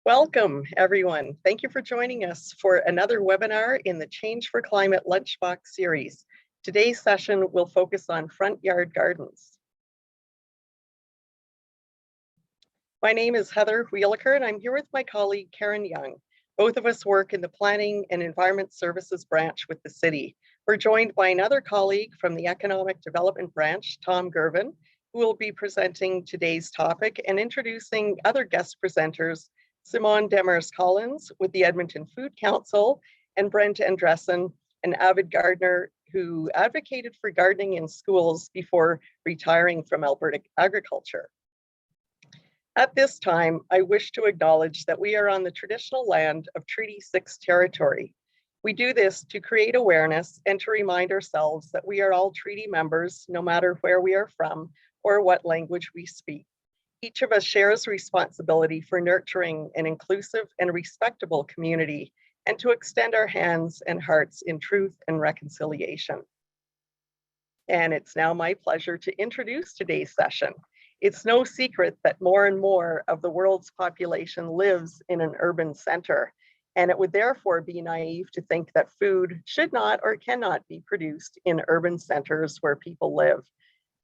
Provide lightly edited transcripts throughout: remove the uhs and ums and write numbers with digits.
Welcome, everyone. Thank you for joining us for another webinar in the Change for Climate Lunchbox series. Today's session will focus on front yard gardens. My name is Heather Wheelaker, and I'm here with my colleague, Karen Young. Both of us work in the Planning and Environment Services branch with the city. We're joined by another colleague from the Economic Development branch, Tom Gervin, who will be presenting today's topic and introducing other guest presenters, Simone Demers-Collins with the Edmonton Food Council, and Brent Andressen, an avid gardener who advocated for gardening in schools before retiring from Alberta agriculture. At this time, I wish to acknowledge that we are on the traditional land of Treaty 6 territory. We do this to create awareness and to remind ourselves that we are all treaty members, no matter where we are from or what language we speak. Each of us shares responsibility for nurturing an inclusive and respectable community and to extend our hands and hearts in truth and reconciliation. And it's now my pleasure to introduce today's session. It's no secret that more and more of the world's population lives in an urban center, and it would therefore be naive to think that food should not or cannot be produced in urban centers where people live.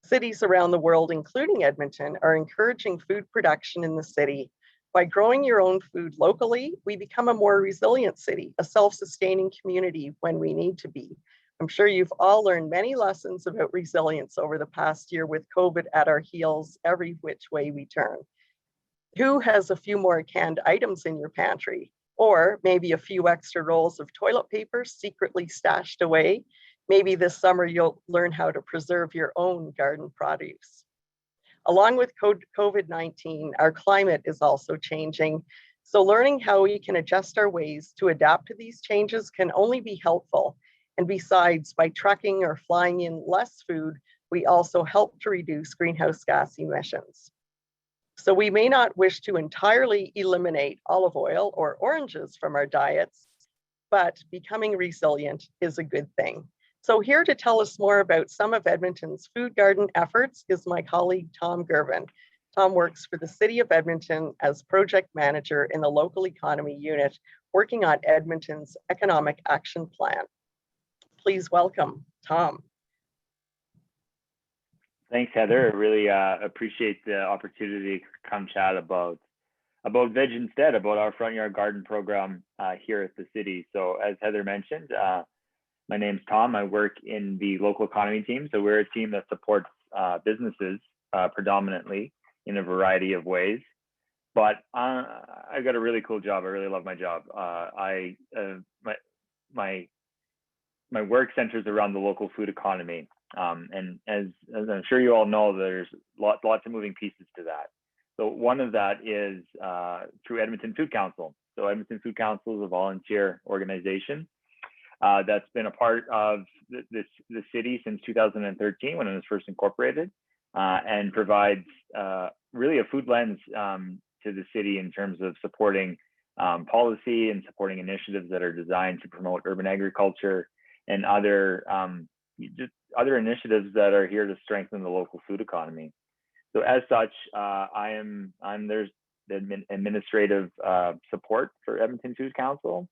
Cities around the world, including Edmonton, are encouraging food production in the city. By growing your own food locally, we become a more resilient city, a self-sustaining community when we need to be. I'm sure you've all learned many lessons about resilience over the past year with COVID at our heels every which way we turn. Who has a few more canned items in your pantry? Or maybe a few extra rolls of toilet paper secretly stashed away? Maybe this summer you'll learn how to preserve your own garden produce. Along with COVID-19, our climate is also changing. So learning how we can adjust our ways to adapt to these changes can only be helpful. And besides, by trucking or flying in less food, we also help to reduce greenhouse gas emissions. So we may not wish to entirely eliminate olive oil or oranges from our diets, but becoming resilient is a good thing. So here to tell us more about some of Edmonton's food garden efforts is my colleague, Tom Gervin. Tom works for the City of Edmonton as project manager in the local economy unit, working on Edmonton's economic action plan. Please welcome Tom. Thanks, Heather. I really appreciate the opportunity to come chat about Veg Instead, about our front yard garden program here at the city. So as Heather mentioned, my name's Tom. I work in the local economy team. So we're a team that supports businesses predominantly in a variety of ways. But I've got a really cool job. I really love my job. My work centers around the local food economy. And as I'm sure you all know, there's lots of moving pieces to that. So one of that is through Edmonton Food Council. So Edmonton Food Council is a volunteer organization that's been a part of the city since 2013 when it was first incorporated, and provides really a food lens to the city in terms of supporting policy and supporting initiatives that are designed to promote urban agriculture and other initiatives that are here to strengthen the local food economy. So as such, there's the administrative support for Edmonton Food Council,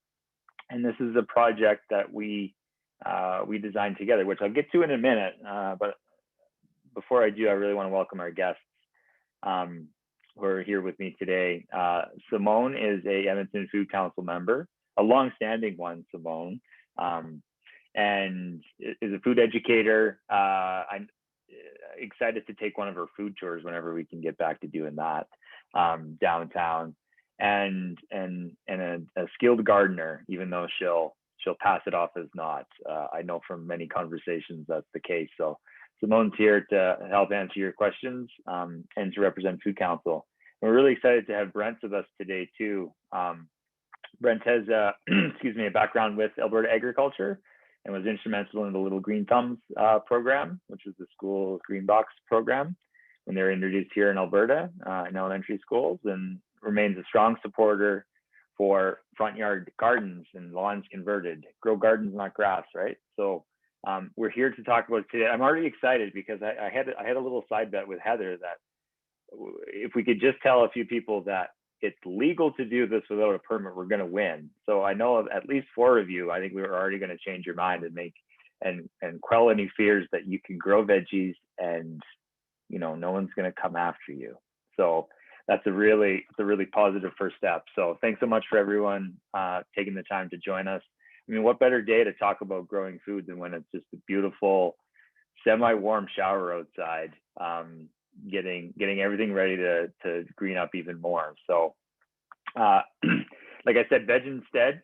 and this is a project that we designed together, which I'll get to in a minute. But before I do, I really want to welcome our guests who are here with me today. Simone is a Edmonton Food Council member, a long-standing one, Simone. And is a food educator. I'm excited to take one of her food tours whenever we can get back to doing that downtown, and a skilled gardener, even though she'll pass it off as not. I know from many conversations that's the case. So Simone's here to help answer your questions and to represent Food Council. And we're really excited to have Brent with us today too. Brent has a background with Alberta agriculture, and was instrumental in the Little Green Thumbs program, which is the school green box program when they were introduced here in Alberta in elementary schools, and remains a strong supporter for front yard gardens and lawns converted. Grow gardens, not grass, right? So we're here to talk about today. I'm already excited because I had a little side bet with Heather that if we could just tell a few people that it's legal to do this without a permit, we're going to win. So I know of at least 4 of you. I think we were already going to change your mind and make and quell any fears that you can grow veggies and no one's going to come after you. So that's a really positive first step. So thanks so much for everyone taking the time to join us. I mean, what better day to talk about growing food than when it's just a beautiful semi-warm shower outside, getting everything ready to green up even more. So like I said, Veg Instead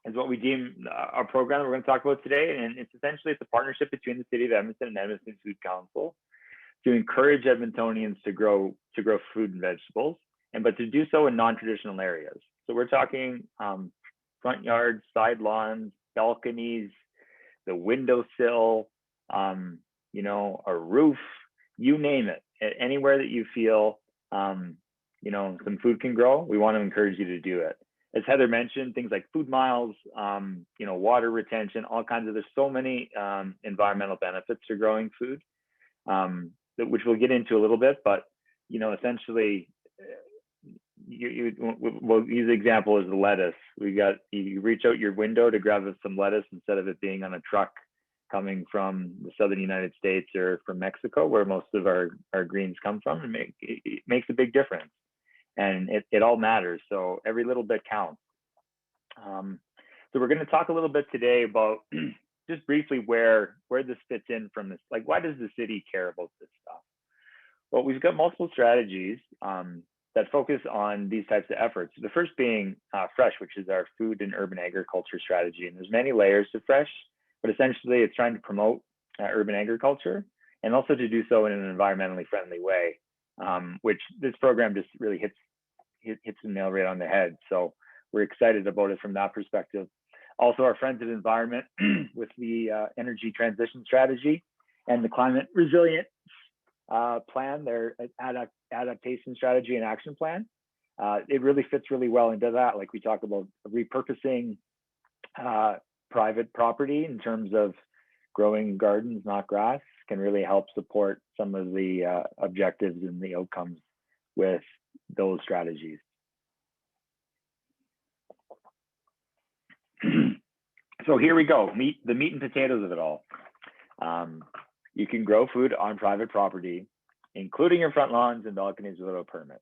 is what we deem our program that we're going to talk about today. And it's a partnership between the City of Edmonton and Edmonton Food Council to encourage Edmontonians to grow food and vegetables, but to do so in non-traditional areas. So we're talking front yards, side lawns, balconies, the windowsill, a roof, you name it. Anywhere that you feel some food can grow, we want to encourage you to do it. As Heather mentioned, things like food miles, water retention, all kinds of, there's so many environmental benefits to growing food, which we'll get into a little bit, but essentially, we'll use the example as the lettuce. You reach out your window to grab some lettuce instead of it being on a truck coming from the southern United States or from Mexico, where most of our greens come from. It makes a big difference, and it all matters. So every little bit counts. So we're going to talk a little bit today about just briefly where this fits in from this. Like, why does the city care about this stuff? Well, we've got multiple strategies that focus on these types of efforts. The first being Fresh, which is our food and urban agriculture strategy. And there's many layers to Fresh, but essentially it's trying to promote urban agriculture and also to do so in an environmentally friendly way, which this program just really hits the nail right on the head. So we're excited about it from that perspective. Also, our Friends of Environment with the energy transition strategy and the climate resilient plan, their adaptation strategy and action plan. It really fits really well into that. Like we talk about repurposing private property in terms of growing gardens, not grass, can really help support some of the objectives and the outcomes with those strategies. So here we go, the meat and potatoes of it all. You can grow food on private property, including your front lawns and balconies without a permit,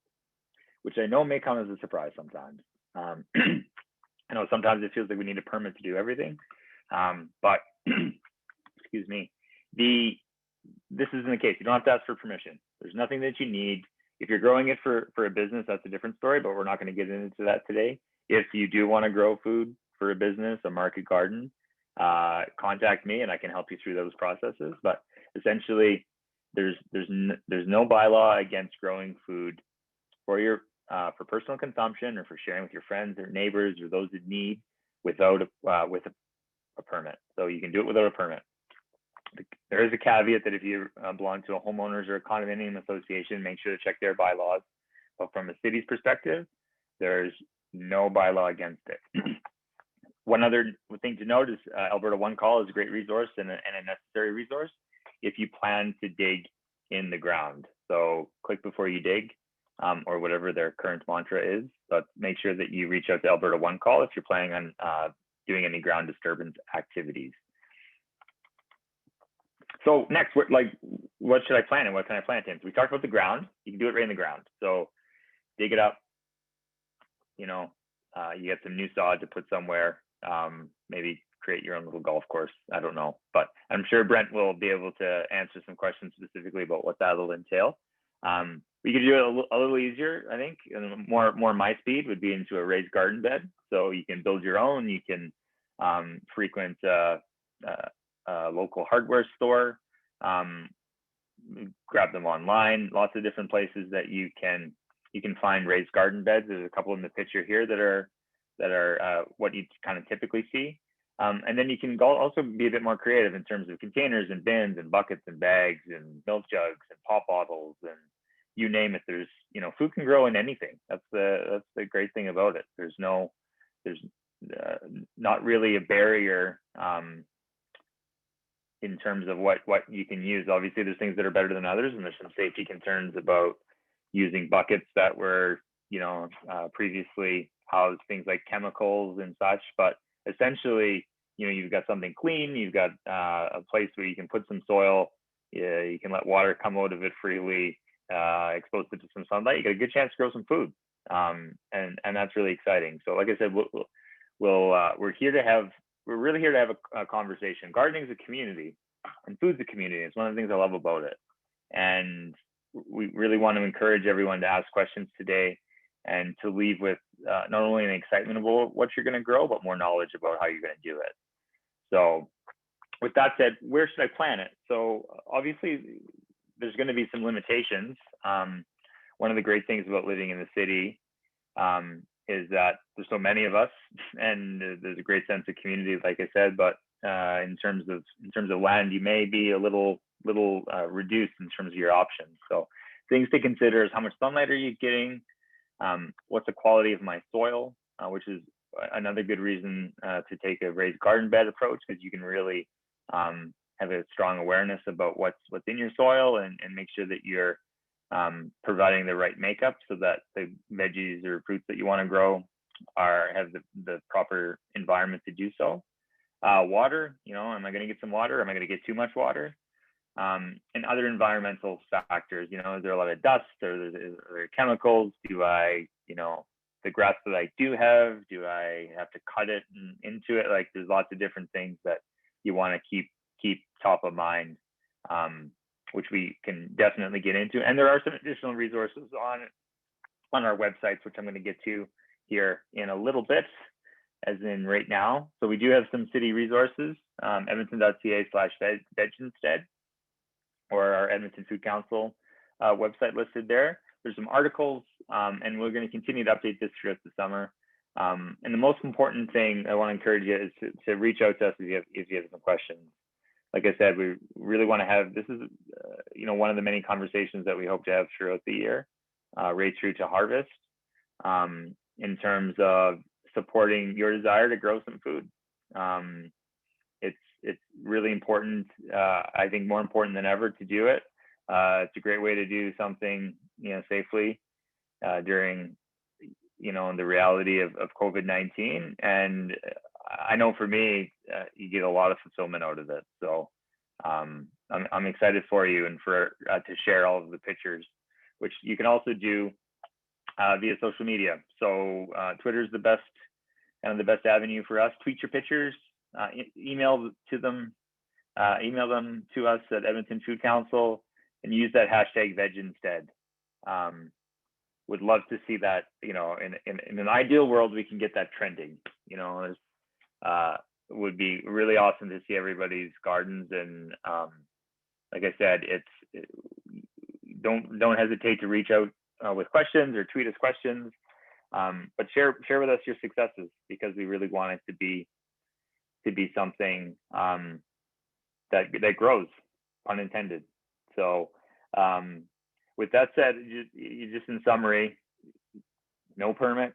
which I know may come as a surprise sometimes. I know sometimes it feels like we need a permit to do everything, but excuse me, this isn't the case. You don't have to ask for permission. There's nothing that you need. If you're growing it for a business, that's a different story, but we're not going to get into that today. If you do want to grow food for a business, a market garden, contact me and I can help you through those processes. But essentially, there's no bylaw against growing food for personal consumption or for sharing with your friends or neighbors or those in need without a permit. So you can do it without a permit. There is a caveat that if you belong to a homeowners or a condominium association, make sure to check their bylaws. But from a city's perspective, there's no bylaw against it. One other thing to note is Alberta One Call is a great resource and a necessary resource if you plan to dig in the ground. So click before you dig, or whatever their current mantra is. But make sure that you reach out to Alberta One Call if you're planning on doing any ground disturbance activities. So next, what should I plant and what can I plant in? So we talked about the ground. You can do it right in the ground. So dig it up. You get some new sod to put somewhere. Maybe create your own little golf course. I don't know, but I'm sure Brent will be able to answer some questions specifically about what that will entail. We could do it a little easier, I think, and more my speed would be into a raised garden bed. So you can build your own. You can frequent local hardware store, grab them online. Lots of different places that you can find raised garden beds. There's a couple in the picture here that are what you kind of typically see. And then you can also be a bit more creative in terms of containers and bins and buckets and bags and milk jugs and pop bottles and you name it. There's food can grow in anything. That's the great thing about it. There's not really a barrier in terms of what you can use. Obviously, there's things that are better than others, and there's some safety concerns about using buckets that were previously housed things like chemicals and such, but essentially, you've got something clean, you've got a place where you can put some soil, you can let water come out of it freely, expose it to some sunlight, you get a good chance to grow some food. And that's really exciting. So like I said, we're really here to have a conversation. Gardening is a community and food's a community. It's one of the things I love about it. And we really want to encourage everyone to ask questions today and to leave with not only an excitement about what you're going to grow, but more knowledge about how you're going to do it. So with that said, where should I plant it? So obviously there's going to be some limitations. One of the great things about living in the city is that there's so many of us, and there's a great sense of community, like I said. But in terms of land, you may be a little reduced in terms of your options. So things to consider is how much sunlight are you getting? What's the quality of my soil, which is another good reason to take a raised garden bed approach, because you can really have a strong awareness about what's in your soil and make sure that you're providing the right makeup so that the veggies or fruits that you want to grow have the proper environment to do so. Water, am I going to get some water? Am I going to get too much water? And other environmental factors, is there a lot of dust, or are there chemicals? The grass that I do I have to cut it into it? Like, there's lots of different things that you want to keep top of mind, which we can definitely get into. And there are some additional resources on our websites, which I'm going to get to here in a little bit, as in right now. So we do have some city resources, edmonton.ca/Veg Instead, or our Edmonton Food Council website listed there. There's some articles, and we're going to continue to update this throughout the summer. And the most important thing I want to encourage you is to reach out to us if you have some questions. Like I said, we really want to have, this is, one of the many conversations that we hope to have throughout the year, right through to harvest, in terms of supporting your desire to grow some food. It's really important, I think more important than ever, to do it. It's a great way to do something, safely during, the reality of COVID-19. And I know for me, you get a lot of fulfillment out of it. So I'm excited for you and to share all of the pictures, which you can also do via social media. So Twitter is the best avenue for us. Tweet your pictures, email them to us at Edmonton Food Council, and use that hashtag Veg Instead. Would love to see that. In an ideal world, we can get that trending. Would be really awesome to see everybody's gardens. And like I said, don't hesitate to reach out with questions or tweet us questions. But share with us your successes, because we really want it to be something that grows, pun intended. So with that said, just in summary, no permit.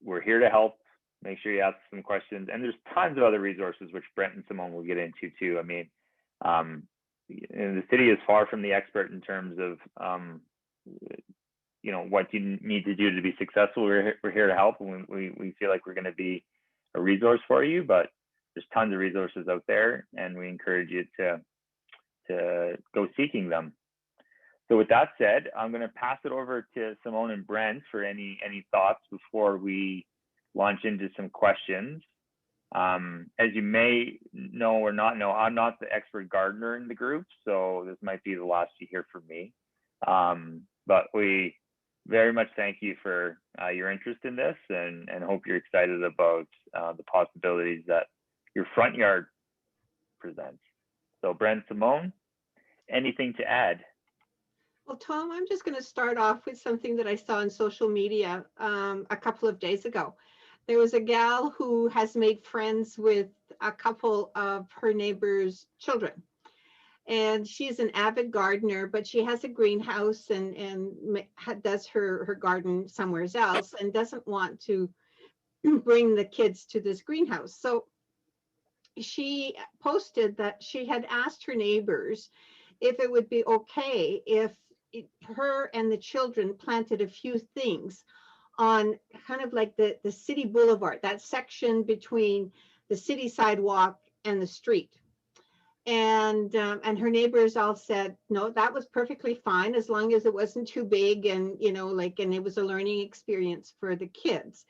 We're here to help. Make sure you ask some questions, and there's tons of other resources which Brent and Simone will get into too. I mean, the city is far from the expert in terms of what you need to do to be successful. We're here to help, and we feel like we're going to be a resource for you. But there's tons of resources out there, and we encourage you to go seeking them. So with that said, I'm going to pass it over to Simone and Brent for any thoughts before we launch into some questions. As you may know or not know, I'm not the expert gardener in the group, so this might be the last you hear from me. But we very much thank you for your interest in this, and hope you're excited about the possibilities that your front yard presents. So Brent, Simone, anything to add? Well, Tom, I'm just going to start off with something that I saw on social media a couple of days ago. There was a gal who has made friends with a couple of her neighbors' children. And she's an avid gardener, but she has a greenhouse and does her garden somewhere else, and doesn't want to bring the kids to this greenhouse. So she posted that she had asked her neighbors if it would be okay if her and the children planted a few things on kind of like the city boulevard, that section between the city sidewalk and the street. And her neighbors all said, no, that was perfectly fine as long as it wasn't too big, and and it was a learning experience for the kids.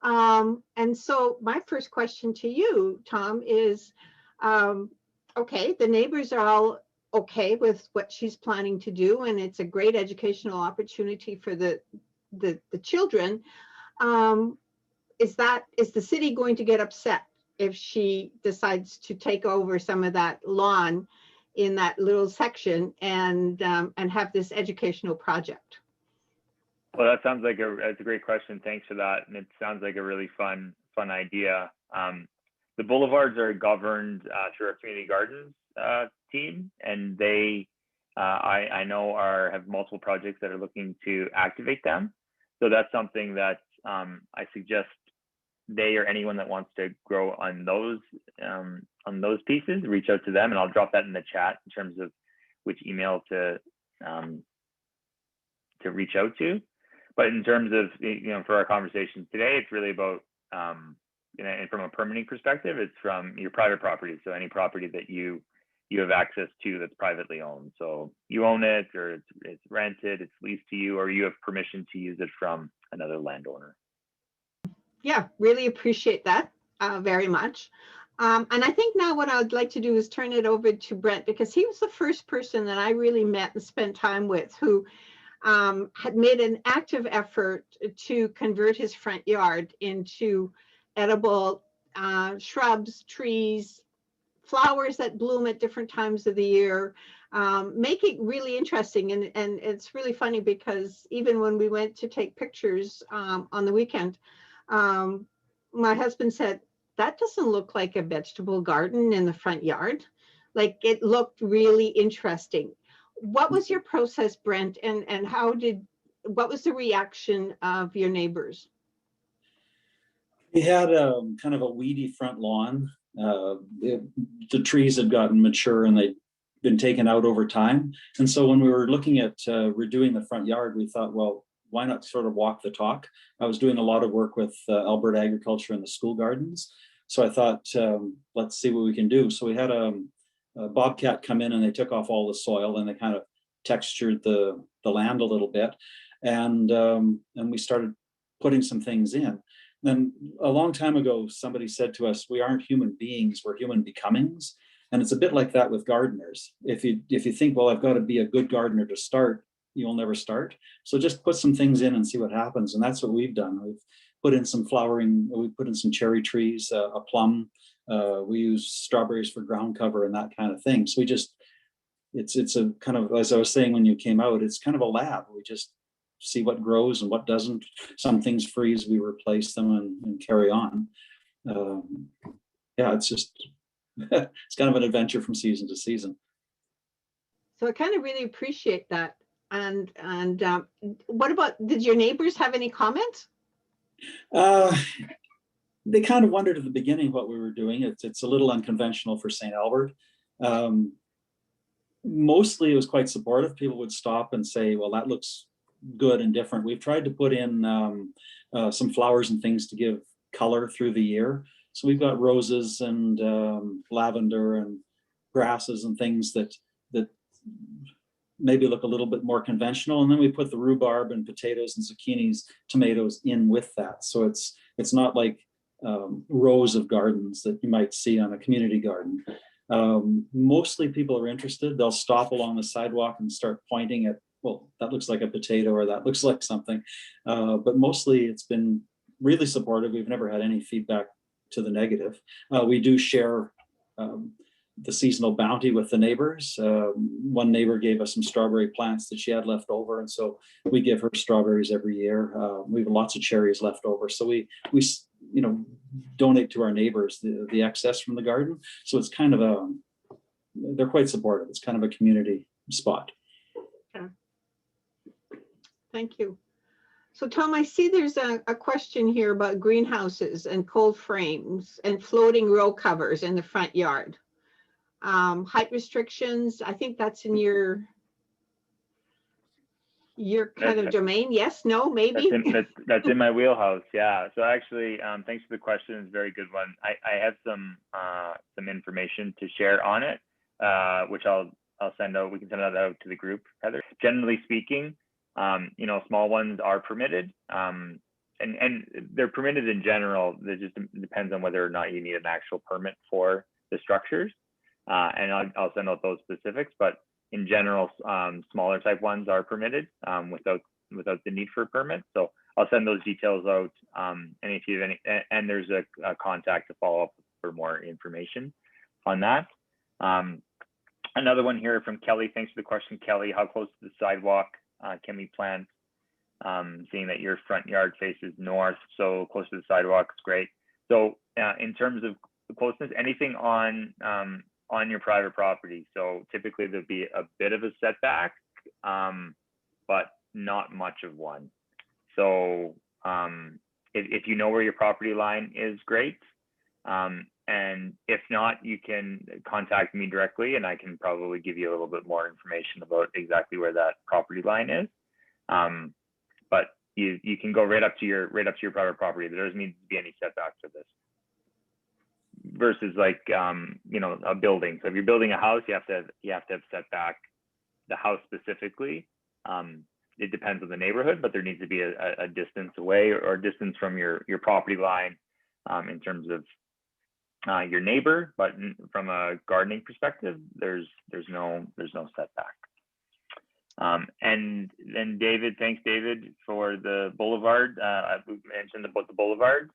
And so my first question to you, Tom, is, okay, the neighbors are all okay with what she's planning to do, and it's a great educational opportunity for the children. Is the city going to get upset if she decides to take over some of that lawn in that little section and have this educational project? Well, that sounds like that's a great question. Thanks for that. And it sounds like a really fun idea. The boulevards are governed through our community gardens team, and they, I know, have multiple projects that are looking to activate them. So that's something that I suggest they or anyone that wants to grow on those pieces, reach out to them, and I'll drop that in the chat in terms of which email to reach out to. But in terms of, for our conversation today, it's really about, and from a permitting perspective, it's from your private property. So any property that you have access to that's privately owned. So you own it, or it's rented, it's leased to you, or you have permission to use it from another landowner. Yeah, really appreciate that very much. And I think now what I'd like to do is turn it over to Brent, because he was the first person that I really met and spent time with who had made an active effort to convert his front yard into edible shrubs, trees, flowers that bloom at different times of the year, make it really interesting. And it's really funny because even when we went to take pictures on the weekend, my husband said, that doesn't look like a vegetable garden in the front yard. Like, it looked really interesting. What was your process, Brent, and what was the reaction of your neighbors? We had kind of a weedy front lawn. The trees had gotten mature and they'd been taken out over time. And so when we were looking at redoing the front yard, we thought, well, why not sort of walk the talk? I was doing a lot of work with Alberta Agriculture and the school gardens. So I thought, let's see what we can do. So we had a bobcat come in and they took off all the soil and they kind of textured the land a little bit. And we started putting some things in. Then a long time ago, somebody said to us, we aren't human beings, we're human becomings. And it's a bit like that with gardeners. If you think, well, I've got to be a good gardener to start, you'll never start. So just put some things in and see what happens. And that's what we've done. We've put in some flowering, we put in some cherry trees, a plum. We use strawberries for ground cover and that kind of thing. So it's a kind of, as I was saying when you came out, it's kind of a lab. We just see what grows and what doesn't. Some things freeze, we replace them and carry on. Yeah, it's just, it's kind of an adventure from season to season. So I kind of really appreciate that. And what about, did your neighbors have any comments? They kind of wondered at the beginning what we were doing. It's a little unconventional for St. Albert. Mostly it was quite supportive. People would stop and say, well, that looks good and different. We've tried to put in some flowers and things to give color through the year. So we've got roses and lavender and grasses and things that maybe look a little bit more conventional. And then we put the rhubarb and potatoes and zucchinis, tomatoes in with that. So it's not like rows of gardens that you might see on a community garden. Mostly people are interested. They'll stop along the sidewalk and start pointing at, well, that looks like a potato or that looks like something. But mostly it's been really supportive. We've never had any feedback to the negative. We do share the seasonal bounty with the neighbors. One neighbor gave us some strawberry plants that she had left over, and so we give her strawberries every year. We have lots of cherries left over, so we donate to our neighbors the excess from the garden. So it's kind of they're quite supportive. It's kind of a community spot. Okay. Thank you. So Tom, I see there's a question here about greenhouses and cold frames and floating row covers in the front yard. Height restrictions, I think that's in your your kind of That's- domain? Yes, no, maybe? That's in my wheelhouse. Yeah. So actually, thanks for the question. It's a very good one. I have some information to share on it, which I'll send out. We can send that out to the group, Heather. Generally speaking, small ones are permitted, and they're permitted in general. It just depends on whether or not you need an actual permit for the structures, and I'll send out those specifics. But in general, smaller type ones are permitted without the need for a permit. So I'll send those details out. And if you have any, and there's a contact to follow up for more information on that. Another one here from Kelly. Thanks for the question, Kelly. How close to the sidewalk can we plant? Seeing that your front yard faces north, so close to the sidewalk is great. So in terms of closeness, anything on your private property. So typically there'd be a bit of a setback, but not much of one. So if you know where your property line is, great. And if not, you can contact me directly and I can probably give you a little bit more information about exactly where that property line is. But you can go right up to your private property. There doesn't need to be any setbacks for this. Versus like a building. So if you're building a house, you have to have setback the house specifically. It depends on the neighborhood, but there needs to be a distance away or distance from your property line in terms of your neighbor. But from a gardening perspective, there's no setback. And then David, thanks David for the boulevard. I mentioned about the boulevard,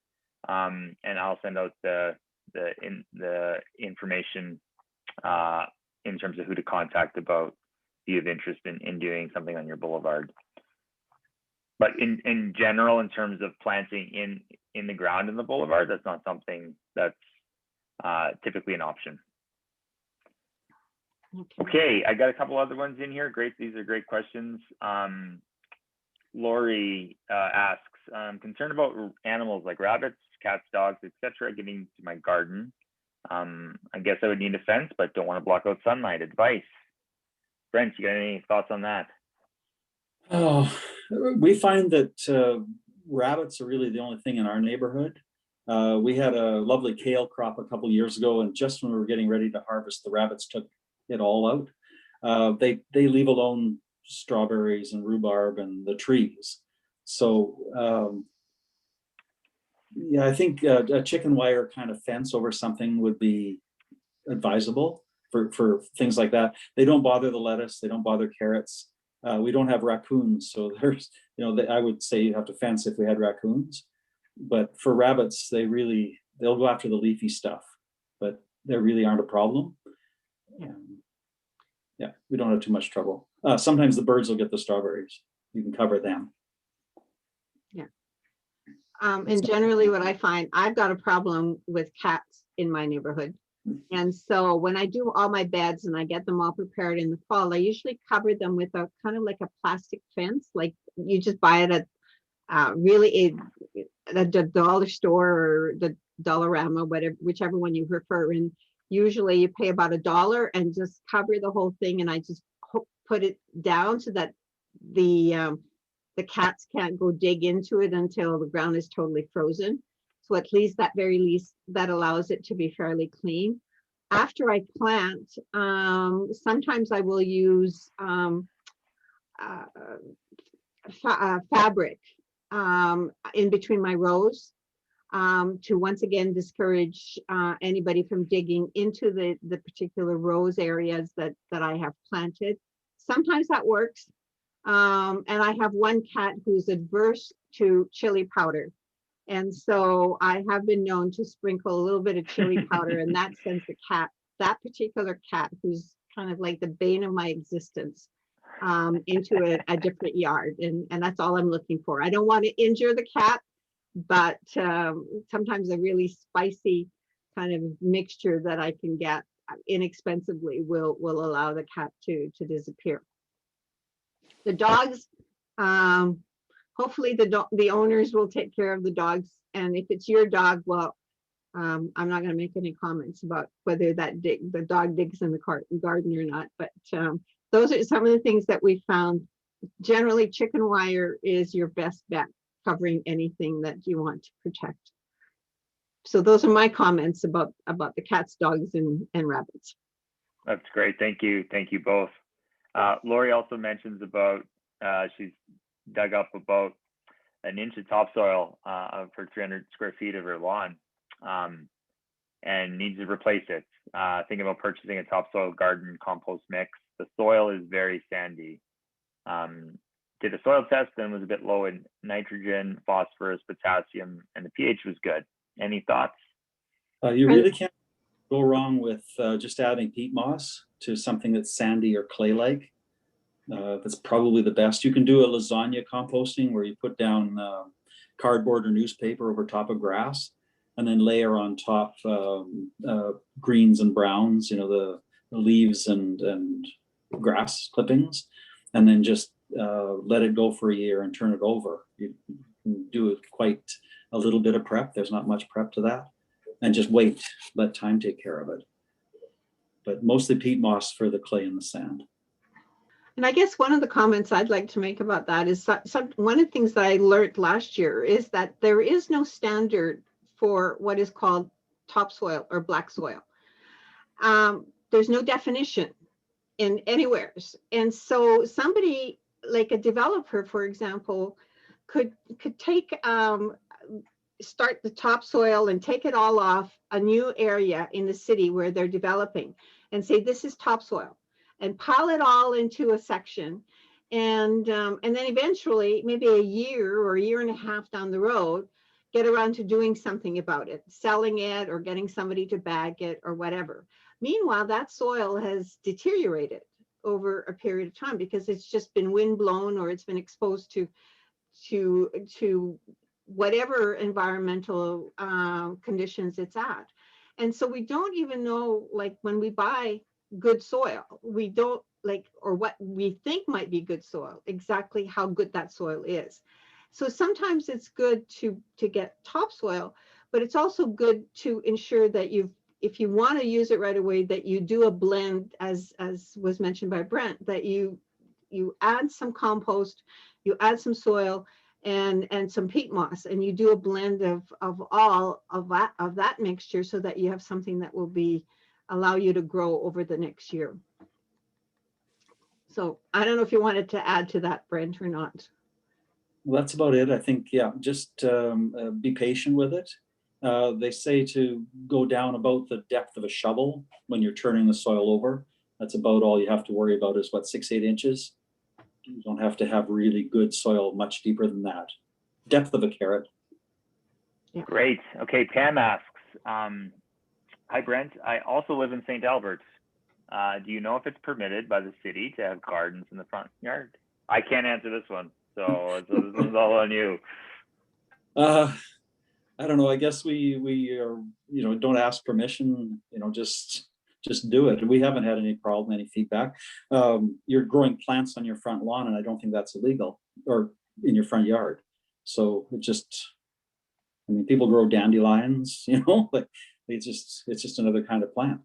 and I'll send out the information in terms of who to contact about if you have interest in doing something on your boulevard. But in general, in terms of planting in the ground in the boulevard, that's not something that's typically an option. Okay, I got a couple other ones in here. Great, these are great questions. Lori asks, I'm concerned about animals like rabbits, cats, dogs, etc. getting to my garden. I guess I would need a fence, but don't want to block out sunlight. Advice. Brent, you got any thoughts on that? Oh, we find that rabbits are really the only thing in our neighborhood. We had a lovely kale crop a couple years ago, and just when we were getting ready to harvest, the rabbits took it all out. They leave alone strawberries and rhubarb and the trees. So yeah, I think a chicken wire kind of fence over something would be advisable for things like that. They don't bother the lettuce, they don't bother carrots. We don't have raccoons, so there's, I would say you have to fence if we had raccoons. But for rabbits, they'll go after the leafy stuff, but they really aren't a problem. Yeah, we don't have too much trouble. Sometimes the birds will get the strawberries. You can cover them. Yeah. And generally what I find, I've got a problem with cats in my neighborhood. And so when I do all my beds and I get them all prepared in the fall, I usually cover them with a kind of like a plastic fence, like you just buy it at the dollar store or the Dollarama, whatever, whichever one you prefer. And usually you pay about $1 and just cover the whole thing. And I just put it down so that the cats can't go dig into it until the ground is totally frozen. So at least that allows it to be fairly clean. After I plant, sometimes I will use fabric in between my rows to once again discourage anybody from digging into the particular rows areas that I have planted. Sometimes that works. And I have one cat who's adverse to chili powder. And so I have been known to sprinkle a little bit of chili powder, and that sends that particular cat, who's kind of like the bane of my existence, into a different yard. And that's all I'm looking for. I don't want to injure the cat, but sometimes a really spicy kind of mixture that I can get inexpensively will allow the cat to disappear. The dogs, hopefully the owners will take care of the dogs. And if it's your dog, well, I'm not going to make any comments about whether the dog digs in the garden or not. But those are some of the things that we found generally chicken wire is your best bet covering anything that you want to protect. So those are my comments about the cats, dogs, and rabbits. That's great. Thank you. Thank you both. Lori also mentions about, she's dug up about an inch of topsoil for 300 square feet of her lawn, and needs to replace it. Thinking about purchasing a topsoil garden compost mix. The soil is very sandy. Did a soil test and was a bit low in nitrogen, phosphorus, potassium, and the pH was good. Any thoughts? You really can't go wrong with just adding peat moss to something that's sandy or clay-like. That's probably the best. You can do a lasagna composting where you put down cardboard or newspaper over top of grass, and then layer on top greens and browns, you know, the leaves and grass clippings, and then just let it go for a year and turn it over. You can do it quite a little bit of prep. There's not much prep to that, and just wait, let time take care of it. But mostly peat moss for the clay and the sand. And I guess one of the comments I'd like to make about that is one of the things that I learned last year is that there is no standard for what is called topsoil or black soil. There's no definition in anywhere. And so somebody like a developer, for example, could take start the topsoil and take it all off a new area in the city where they're developing and say, this is topsoil, and pile it all into a section. And then eventually, maybe a year or a year and a half down the road, get around to doing something about it, selling it or getting somebody to bag it or whatever. Meanwhile, that soil has deteriorated over a period of time because it's just been wind blown or it's been exposed to whatever environmental conditions it's at. And so we don't even know, like when we buy good soil, we don't like, or what we think might be good soil, exactly how good that soil is. So sometimes it's good to get topsoil, but it's also good to ensure that if you want to use it right away, that you do a blend, as was mentioned by Brent, that you add some compost, you add some soil, and some peat moss, and you do a blend of all of that mixture so that you have something that will allow you to grow over the next year. So I don't know if you wanted to add to that, Brent, or not. Well, that's about it. I think, yeah, just be patient with it. They say to go down about the depth of a shovel when you're turning the soil over. That's about all you have to worry about, is what, 6-8 inches. You don't have to have really good soil much deeper than that. Depth of a carrot. Yeah. Great. Okay, Pam asks, hi Brent, I also live in St. Albert. Do you know if it's permitted by the city to have gardens in the front yard? I can't answer this one, so this is all on you. I don't know. I guess we are, you know, don't ask permission, you know, just do it. We haven't had any problem, any feedback. You're growing plants on your front lawn, and I don't think that's illegal, or in your front yard. So it just, I mean, people grow dandelions, you know, like it's just another kind of plant.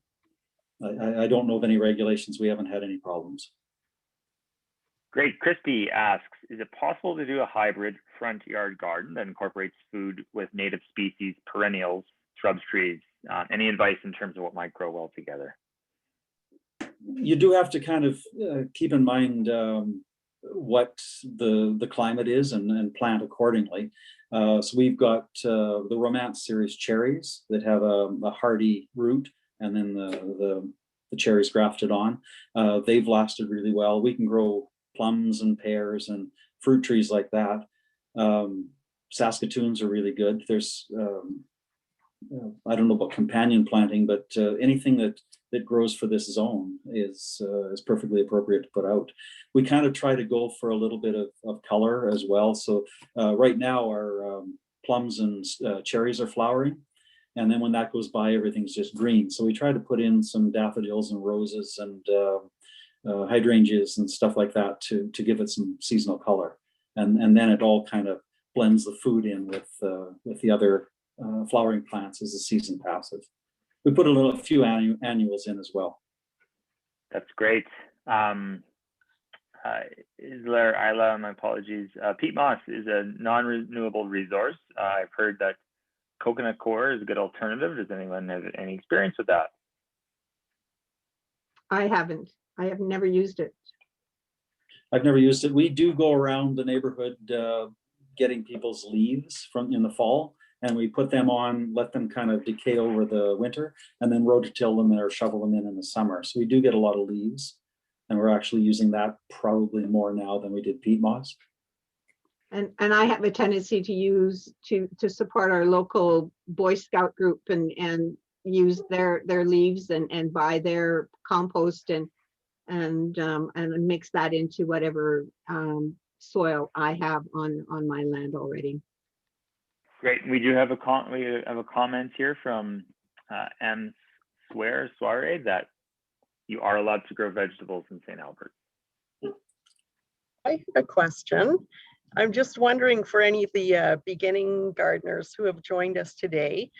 I don't know of any regulations. We haven't had any problems. Great. Christy asks, is it possible to do a hybrid front yard garden that incorporates food with native species, perennials, shrubs, trees? Any advice in terms of what might grow well together? You do have to kind of keep in mind what the climate is and plant accordingly. So we've got the Romance series cherries that have a hardy root, and then the cherries grafted on. They've lasted really well. We can grow plums and pears and fruit trees like that. Saskatoons are really good. There's I don't know about companion planting, but anything that grows for this zone is perfectly appropriate to put out. We kind of try to go for a little bit of color as well. So right now our plums and cherries are flowering, and then when that goes by, everything's just green. So we try to put in some daffodils and roses and hydrangeas and stuff like that to give it some seasonal color, and then it all kind of blends the food in with the other flowering plants as the season passes. We put a few annuals in as well. That's great. Isla, my apologies. Peat moss is a non-renewable resource. I've heard that coconut coir is a good alternative. Does anyone have any experience with that? I haven't. I have never used it. I've never used it. We do go around the neighborhood getting people's leaves from in the fall, and we put them on, let them kind of decay over the winter, and then rototill them or shovel them in the summer. So we do get a lot of leaves, and we're actually using that probably more now than we did peat moss. And I have a tendency to use to support our local Boy Scout group and use their leaves and buy their compost and mix that into whatever soil I have on my land already. Great. We do have a comment here from M. Soiree that you are allowed to grow vegetables in St. Albert. I have a question. I'm just wondering for any of the beginning gardeners who have joined us today,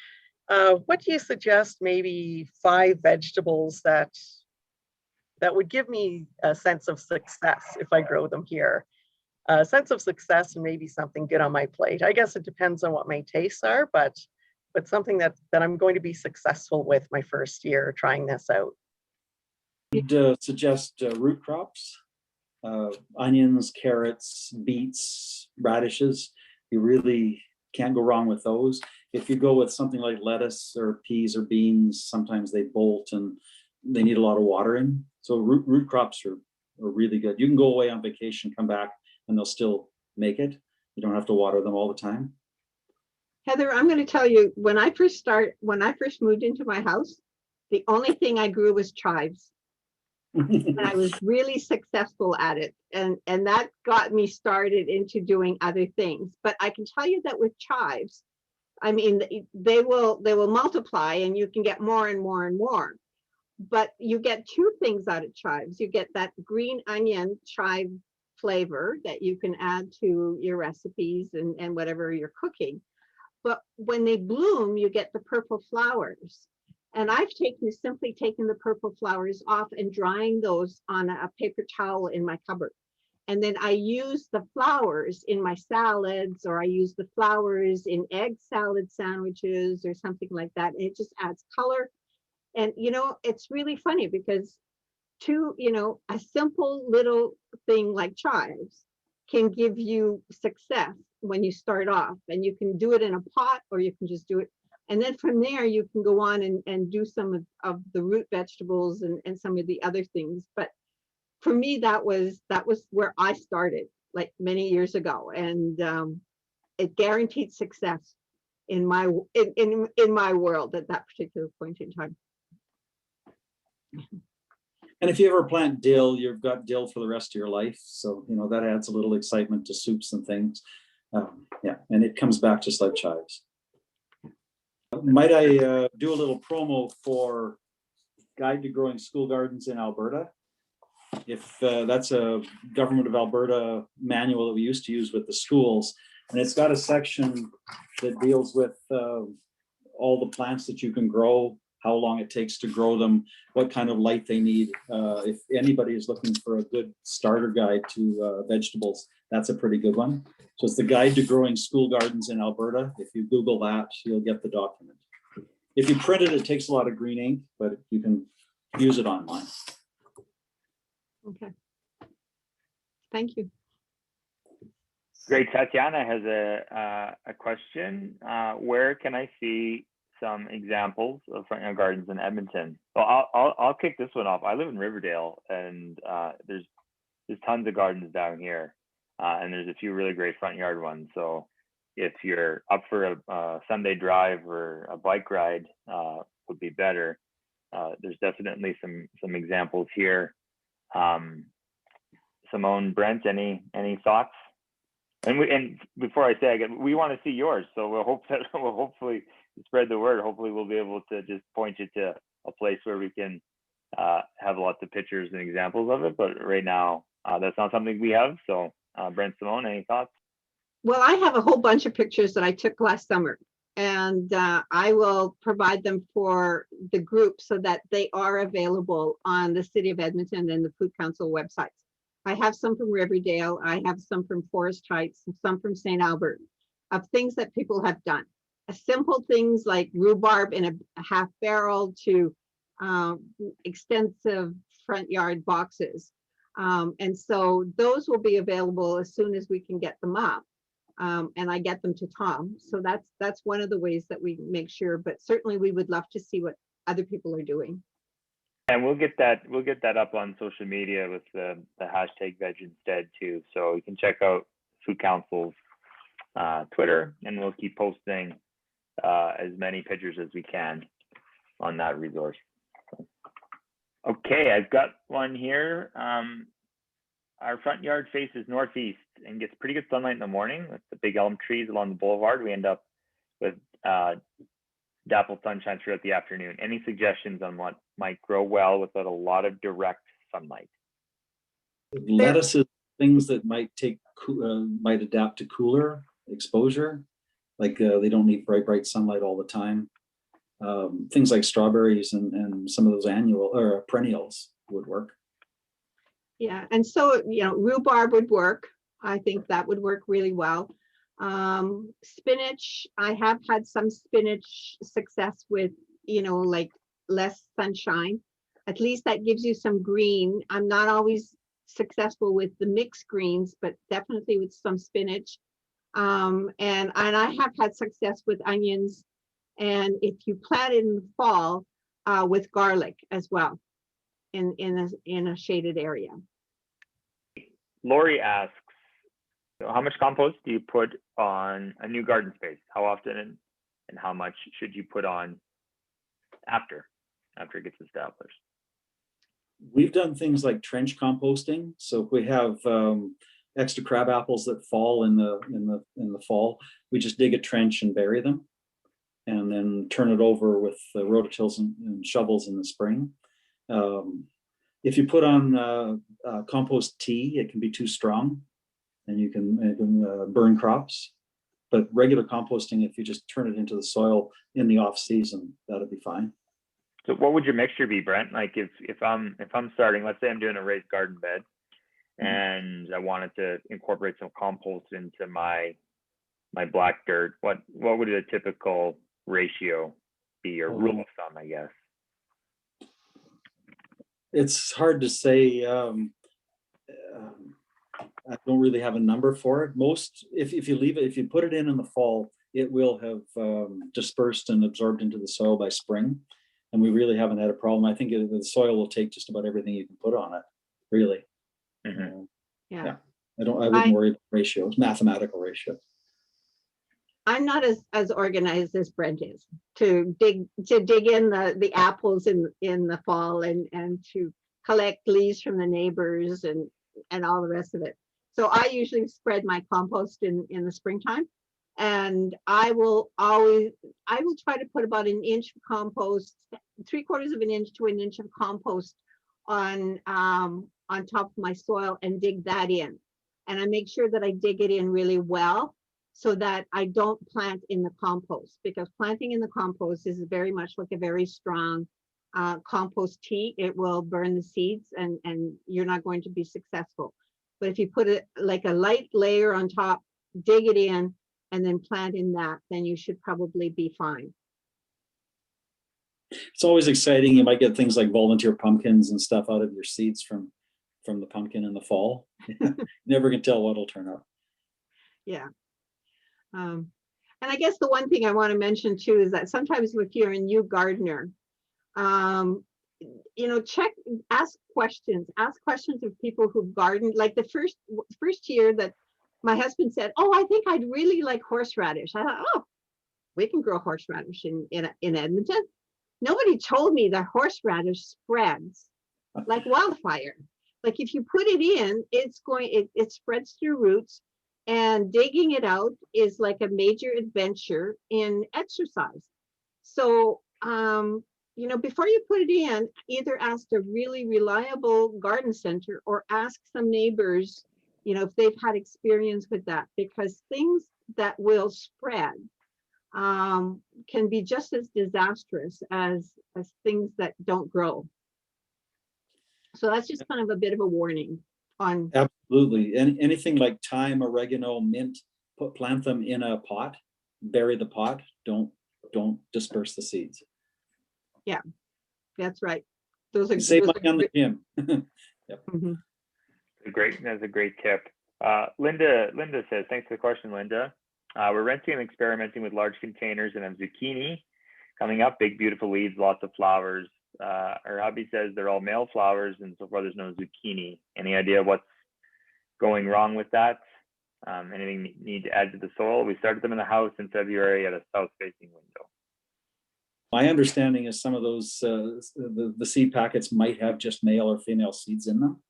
what do you suggest maybe 5 vegetables that would give me a sense of success if I grow them here? A sense of success and maybe something good on my plate. I guess it depends on what my tastes are, but something that I'm going to be successful with my first year trying this out. I'd suggest root crops, onions, carrots, beets, radishes. You really can't go wrong with those. If you go with something like lettuce or peas or beans, sometimes they bolt and they need a lot of watering. So root crops are really good. You can go away on vacation, come back, and they'll still make it. You don't have to water them all the time. Heather, I'm going to tell you, when I first moved into my house, the only thing I grew was chives. And I was really successful at it. And that got me started into doing other things. But I can tell you that with chives, I mean, they will multiply and you can get more and more and more. But you get 2 things out of chives. You get that green onion chive flavor that you can add to your recipes and whatever you're cooking. But when they bloom, you get the purple flowers. And I've simply taken the purple flowers off and drying those on a paper towel in my cupboard. And then I use the flowers in my salads, or I use the flowers in egg salad sandwiches or something like that. And it just adds color. And, it's really funny because a simple little thing like chives can give you success when you start off, and you can do it in a pot or you can just do it. And then from there, you can go on and do some of the root vegetables and some of the other things. But for me, that was where I started like many years ago. And it guaranteed success in my world at that particular point in time. And if you ever plant dill, you've got dill for the rest of your life. So, that adds a little excitement to soups and things. Yeah, and it comes back just like chives. Might I do a little promo for Guide to Growing School Gardens in Alberta? If that's a Government of Alberta manual that we used to use with the schools, and it's got a section that deals with all the plants that you can grow, how long it takes to grow them, what kind of light they need. If anybody is looking for a good starter guide to vegetables, that's a pretty good one. So it's the Guide to Growing School Gardens in Alberta. If you Google that, you'll get the document. If you print it, it takes a lot of green ink, but you can use it online. Okay. Thank you. Great. Tatiana has a question. Where can I see some examples of front yard gardens in Edmonton? Well, I'll kick this one off. I live in Riverdale, and there's tons of gardens down here, and there's a few really great front yard ones. So if you're up for a Sunday drive or a bike ride, would be better. There's definitely some examples here. Simone, Brent, any thoughts? And before I say again, we want to see yours, so we'll hopefully spread the word. Hopefully we'll be able to just point you to a place where we can have lots of pictures and examples of it. But right now, that's not something we have. So Brent, Simone, any thoughts? Well, I have a whole bunch of pictures that I took last summer, and I will provide them for the group so that they are available on the City of Edmonton and the Food Council websites. I have some from Riverdale. I have some from Forest Heights, and some from St. Albert, of things that people have done. Simple things like rhubarb in a half barrel to extensive front yard boxes. And so those will be available as soon as we can get them up. And I get them to Tom. So that's one of the ways that we make sure, but certainly we would love to see what other people are doing. And we'll get that up on social media with the hashtag Veg Instead too. So you can check out Food Council's Twitter, and we'll keep posting as many pictures as we can on that resource. Okay, I've got one here. Our front yard faces northeast and gets pretty good sunlight in the morning with the big elm trees along the boulevard. We end up with dappled sunshine throughout the afternoon. Any suggestions on what might grow well without a lot of direct sunlight? Lettuces, things that might might adapt to cooler exposure, like they don't need bright sunlight all the time. Things like strawberries and some of those annual or perennials would work. Yeah, and so, rhubarb would work. I think that would work really well. Spinach, I have had some spinach success with, like less sunshine. At least that gives you some green. I'm not always successful with the mixed greens, but definitely with some spinach. And I have had success with onions. And if you plant it in the fall, with garlic as well, in a shaded area. Lori asks, how much compost do you put on a new garden space? How often and how much should you put on after it gets established? We've done things like trench composting. So if we have extra crab apples that fall in the fall, we just dig a trench and bury them, and then turn it over with rototills and shovels in the spring. If you put on compost tea, it can be too strong, and it can burn crops. But regular composting, if you just turn it into the soil in the off season, that'll be fine. So what would your mixture be, Brent? Like if I'm starting, let's say I'm doing a raised garden bed, and I wanted to incorporate some compost into my black dirt, what would a typical ratio be, or rule of thumb, I guess? It's hard to say. I don't really have a number for it. Most, if you put it in the fall, it will have dispersed and absorbed into the soil by spring, and we really haven't had a problem. I think the soil will take just about everything you can put on it, really. Yeah. I wouldn't worry about ratios, mathematical ratios. I'm not as organized as Brent is to dig in the apples in the fall and to collect leaves from the neighbors and all the rest of it. So I usually spread my compost in the springtime, and I will try to put about an inch of compost, 3/4 of an inch to an inch of compost on top of my soil, and dig that in. And I make sure that I dig it in really well, so that I don't plant in the compost, because planting in the compost is very much like a very strong compost tea. It will burn the seeds, and you're not going to be successful. But if you put it like a light layer on top, dig it in, and then plant in that, then you should probably be fine. It's always exciting. You might get things like volunteer pumpkins and stuff out of your seeds from the pumpkin in the fall. Never can tell what'll turn up. Yeah. And I guess the one thing I want to mention too is that sometimes if you're a new gardener, ask questions of people who've gardened. Like the first year that my husband said, "Oh, I think I'd really like horseradish." I thought, "Oh, we can grow horseradish in Edmonton." Nobody told me that horseradish spreads like wildfire. Like if you put it in, it spreads through roots. And digging it out is like a major adventure in exercise. So, before you put it in, either ask a really reliable garden center or ask some neighbors, if they've had experience with that, because things that will spread can be just as disastrous as things that don't grow. So that's just kind of a bit of a warning on, Absolutely. Anything like thyme, oregano, mint, plant them in a pot, bury the pot. Don't disperse the seeds. yeah, that's right. Those are, Save those money on the gym. Mhm. That's a great tip. Linda says, thanks for the question, Linda. We're renting and experimenting with large containers and have zucchini coming up, big, beautiful leaves, lots of flowers. Our hubby says they're all male flowers, and so far there's no zucchini. Any idea what's going wrong with that? Anything need to add to the soil? We started them in the house in February at a south-facing window. My understanding is some of those, the seed packets might have just male or female seeds in them.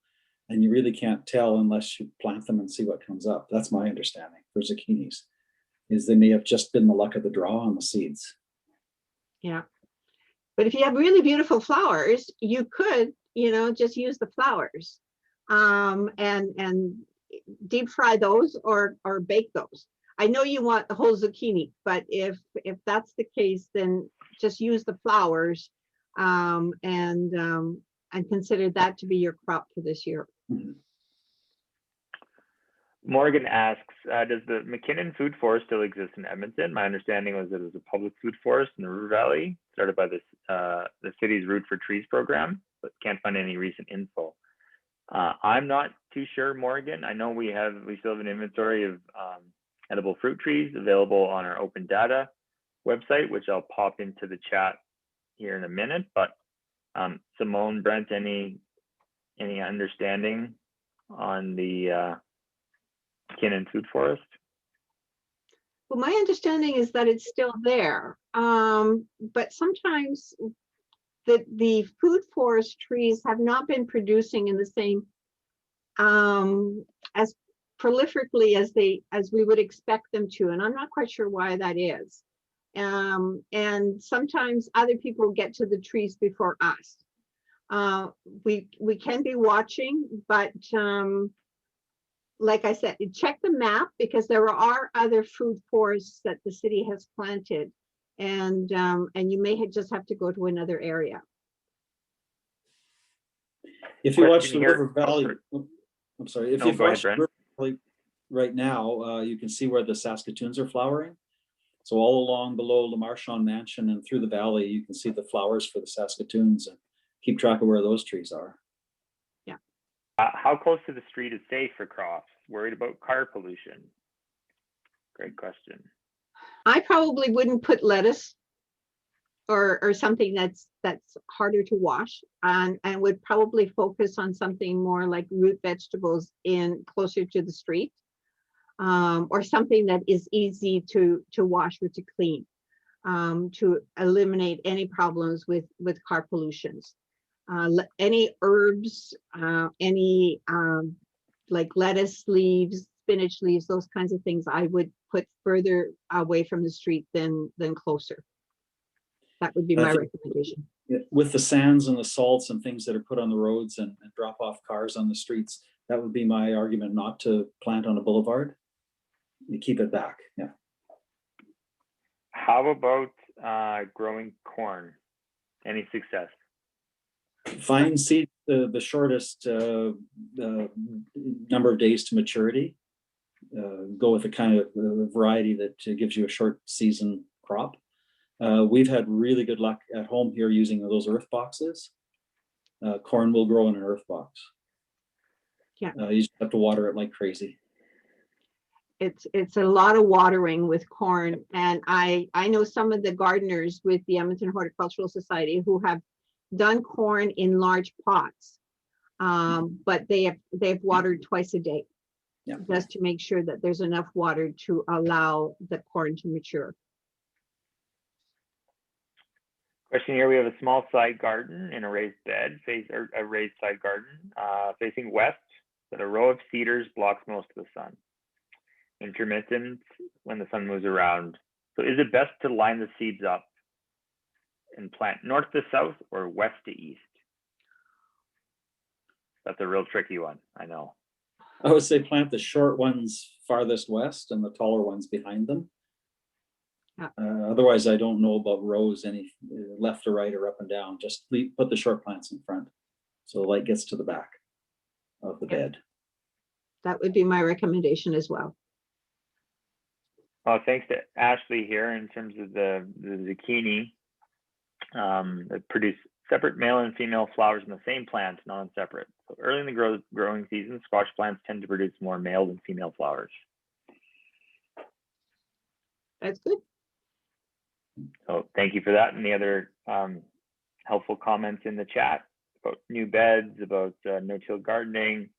And you really can't tell unless you plant them and see what comes up. That's my understanding for zucchinis, is they may have just been the luck of the draw on the seeds. Yeah. But if you have really beautiful flowers, you could, just use the flowers, and deep fry those or bake those. I know you want the whole zucchini, but if that's the case, then just use the flowers, and consider that to be your crop for this year. Mhm. Morgan asks, does the McKinnon Food Forest still exist in Edmonton? My understanding was that it was a public food forest in the River Valley, started by the city's Root for Trees program, but can't find any recent info. I'm not too sure, Morgan. I know we still have an inventory of edible fruit trees available on our open data website, which I'll pop into the chat here in a minute. But Simone, Brent, any understanding on the McKinnon Food Forest? Well, my understanding is that it's still there, but sometimes the food forest trees have not been producing in the same as prolifically as we would expect them to, and I'm not quite sure why that is. And sometimes other people get to the trees before us. We can be watching, but like I said, check the map, because there are other food forests that the city has planted, and you may just have to go to another area. If you watch the here. River Valley, I'm sorry, if you've go ahead, watched the Brent. River Valley right now, you can see where the Saskatoons are flowering. So all along below the Marchand Mansion and through the valley, you can see the flowers for the Saskatoons, and keep track of where those trees are. How close to the street is safe for crops? Worried about car pollution? Great question. I probably wouldn't put lettuce or something that's harder to wash, and would probably focus on something more like root vegetables in closer to the street, or something that is easy to wash or to clean, to eliminate any problems with car pollutions. Any herbs, any like lettuce leaves, spinach leaves, those kinds of things, I would put further away from the street than closer. That would be my recommendation. With the sands and the salts and things that are put on the roads and drop off cars on the streets, that would be my argument not to plant on a boulevard. You keep it back. Yeah. How about growing corn? Any success? Find seed the shortest number of days to maturity. Go with a kind of variety that gives you a short season crop. We've had really good luck at home here using those earth boxes. Corn will grow in an earth box. Yeah. You just have to water it like crazy. It's a lot of watering with corn, and I know some of the gardeners with the Edmonton Horticultural Society who have done corn in large pots, but they've watered twice a day, just to make sure that there's enough water to allow the corn to mature. Question here: we have a small side garden in a raised bed, a raised side garden facing west, but a row of cedars blocks most of the sun. Intermittent when the sun moves around. So is it best to line the seeds up and plant north to south or west to east? That's a real tricky one, I know. I would say plant the short ones farthest west and the taller ones behind them. Otherwise, I don't know about rows any left or right or up and down. Just put the short plants in front so the light gets to the back of the bed. That would be my recommendation as well. Well, thanks to Ashley here in terms of the zucchini that produce separate male and female flowers in the same plant, not separate. So early in the growing season, squash plants tend to produce more male than female flowers. That's good. So thank you for that. Any other helpful comments in the chat about new beds, about no-till gardening?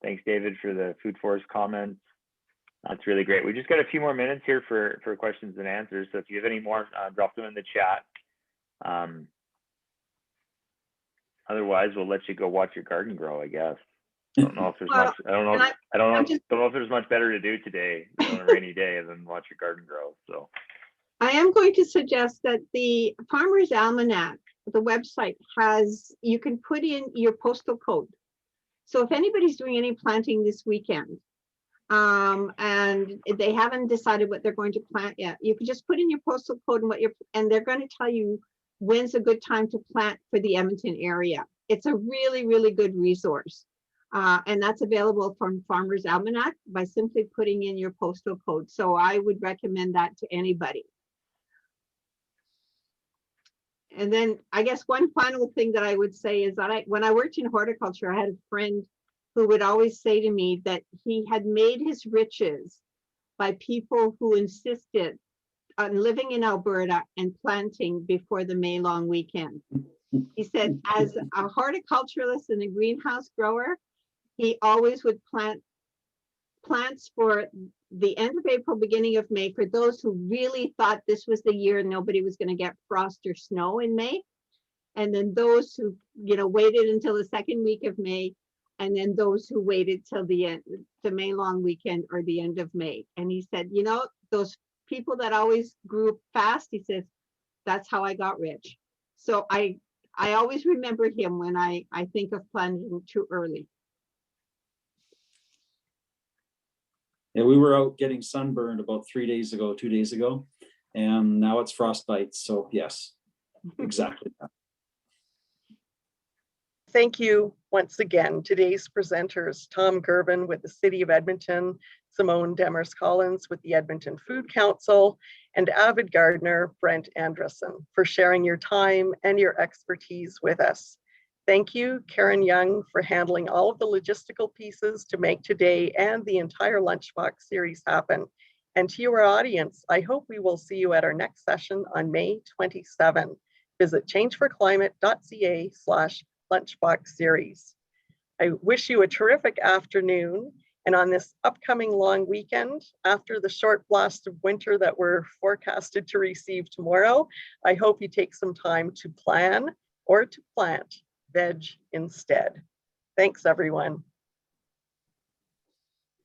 Thanks, David, for the food forest comments. That's really great. We just got a few more minutes here for questions and answers. So if you have any more, drop them in the chat. Otherwise, we'll let you go watch your garden grow, I guess. I don't know if there's much. I don't know if there's much better to do today on a rainy day than watch your garden grow. So I am going to suggest that the Farmer's Almanac, the website, you can put in your postal code. So if anybody's doing any planting this weekend, and they haven't decided what they're going to plant yet, you can just put in your postal code and they're going to tell you when's a good time to plant for the Edmonton area. It's a really, really good resource. And that's available from Farmer's Almanac by simply putting in your postal code. So I would recommend that to anybody. And then I guess one final thing that I would say is that when I worked in horticulture, I had a friend who would always say to me that he had made his riches by people who insisted on living in Alberta and planting before the May long weekend. He said, as a horticulturalist and a greenhouse grower, he always would plant plants for the end of April, beginning of May, for those who really thought this was the year nobody was going to get frost or snow in May. And then those who, waited until the second week of May, and then those who waited till the end, the May long weekend or the end of May. And he said, those people that always grew fast, he says, that's how I got rich. So I always remember him when I think of planting too early. Yeah, we were out getting sunburned about 2 days ago, and now it's frostbite. So yes, exactly that. Thank you once again. Today's presenters, Tom Gervin with the City of Edmonton, Simone Demers-Collins with the Edmonton Food Council, and avid gardener, Brent Andresen, for sharing your time and your expertise with us. Thank you, Karen Young, for handling all of the logistical pieces to make today and the entire Lunchbox series happen. And to your audience, I hope we will see you at our next session on May 27. Visit changeforclimate.ca/Lunchbox series. I wish you a terrific afternoon. And on this upcoming long weekend, after the short blast of winter that we're forecasted to receive tomorrow, I hope you take some time to plan or to plant veg instead. Thanks, everyone.